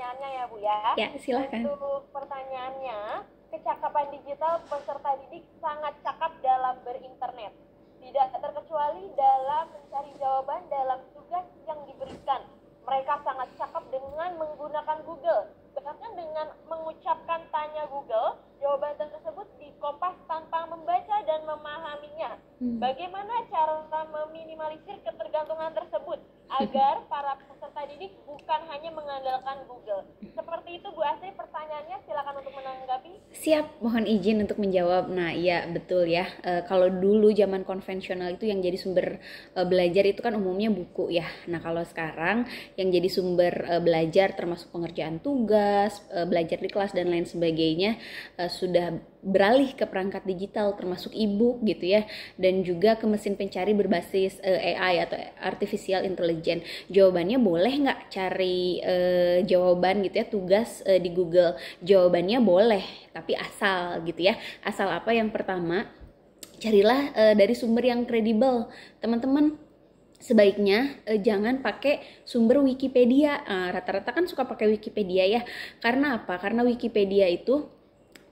pertanyaannya ya Bu ya. Ya, silahkan. Untuk pertanyaannya, kecakapan digital peserta didik sangat cakap dalam berinternet. Tidak terkecuali dalam mencari jawaban dalam tugas yang diberikan. Mereka sangat cakap dengan menggunakan Google. Bahkan dengan mengucapkan tanya Google, jawaban tersebut dikopas tanpa membaca dan memahaminya. Bagaimana cara meminimalisir ketergantungan tersebut agar para peserta didik bukan hanya mengandalkan Google? Seperti itu Bu Asri pertanyaannya, silakan untuk menanggapi. Siap, mohon izin untuk menjawab. Nah, iya betul ya. Kalau dulu zaman konvensional itu yang jadi sumber belajar itu kan umumnya buku ya. Nah, kalau sekarang yang jadi sumber belajar termasuk pengerjaan tugas, belajar di kelas dan lain sebagainya sudah beralih ke perangkat digital termasuk e-book gitu ya, dan juga ke mesin pencari berbasis AI atau artificial intelligence. Jawabannya boleh nggak cari jawaban gitu ya tugas di Google? Jawabannya boleh, tapi asal gitu ya. Asal apa? Yang pertama, carilah dari sumber yang kredibel. Teman-teman, sebaiknya jangan pakai sumber Wikipedia. Rata-rata kan suka pakai Wikipedia ya. Karena apa? Karena Wikipedia itu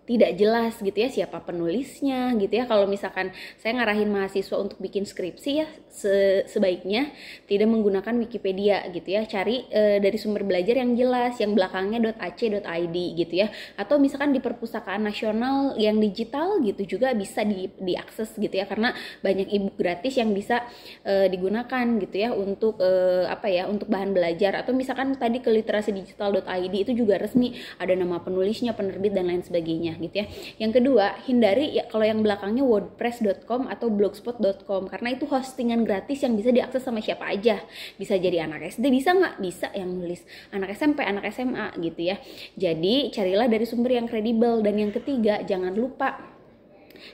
tidak jelas gitu ya siapa penulisnya gitu ya. Kalau misalkan saya ngarahin mahasiswa untuk bikin skripsi ya, sebaiknya tidak menggunakan Wikipedia gitu ya. Cari dari sumber belajar yang jelas, yang belakangnya .ac.id gitu ya. Atau misalkan di perpustakaan nasional yang digital gitu juga bisa diakses gitu ya, karena banyak e-book gratis yang bisa digunakan gitu ya untuk untuk bahan belajar. Atau misalkan tadi ke literasidigital.id itu juga resmi, ada nama penulisnya, penerbit dan lain sebagainya gitu ya. Yang kedua, hindari ya kalau yang belakangnya wordpress.com atau blogspot.com, karena itu hostingan gratis yang bisa diakses sama siapa aja. Bisa jadi anak SD, bisa nggak? Bisa yang nulis, anak SMP, anak SMA gitu ya. Jadi carilah dari sumber yang kredibel. Dan yang ketiga, jangan lupa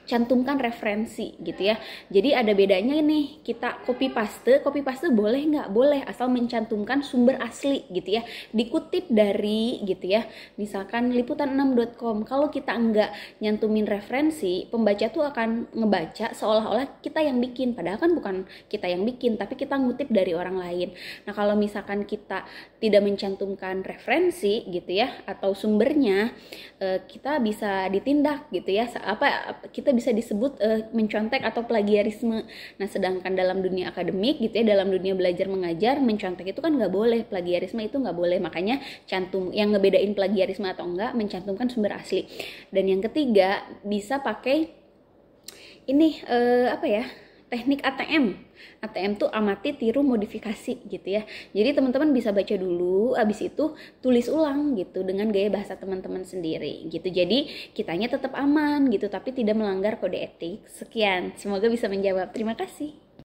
cantumkan referensi gitu ya. Jadi ada bedanya nih, kita copy paste boleh nggak? Boleh, asal mencantumkan sumber asli gitu ya, dikutip dari gitu ya, misalkan liputan6.com. Kalau kita nggak nyantumin referensi, pembaca tuh akan ngebaca seolah-olah kita yang bikin, padahal kan bukan kita yang bikin, tapi kita ngutip dari orang lain. Nah, kalau misalkan kita tidak mencantumkan referensi gitu ya atau sumbernya, kita bisa ditindak gitu ya, kita bisa disebut mencontek atau plagiarisme. Nah, sedangkan dalam dunia akademik gitu ya, dalam dunia belajar mengajar, mencontek itu kan nggak boleh, plagiarisme itu nggak boleh. Makanya cantum yang ngebedain plagiarisme atau enggak, mencantumkan sumber asli. Dan yang ketiga, bisa pakai ini teknik ATM. ATM tuh amati, tiru, modifikasi gitu ya. Jadi teman-teman bisa baca dulu, abis itu tulis ulang gitu dengan gaya bahasa teman-teman sendiri gitu. Jadi kitanya tetap aman gitu, tapi tidak melanggar kode etik. Sekian, semoga bisa menjawab. Terima kasih.